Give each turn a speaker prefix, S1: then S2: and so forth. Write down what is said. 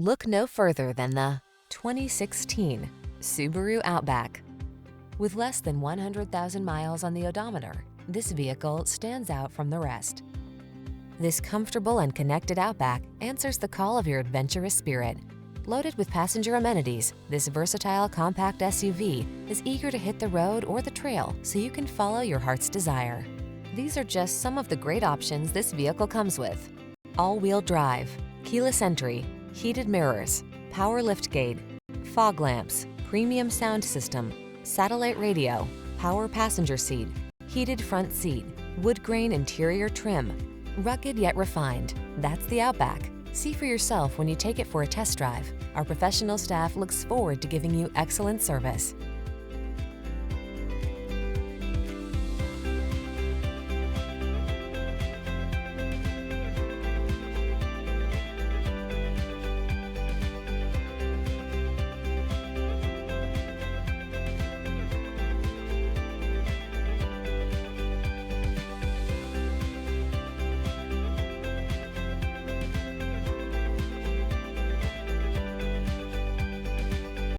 S1: Look no further than the 2016 Subaru Outback. With less than 100,000 miles on the odometer, this vehicle stands out from the rest. This comfortable and connected Outback answers the call of your adventurous spirit. Loaded with passenger amenities, this versatile compact SUV is eager to hit the road or the trail so you can follow your heart's desire. These are just some of the great options this vehicle comes with: all-wheel drive, keyless entry, heated mirrors, power liftgate, fog lamps, premium sound system, satellite radio, power passenger seat, heated front seat, wood grain interior trim. Rugged yet refined, that's the Outback. See for yourself when you take it for a test drive. Our professional staff looks forward to giving you excellent service.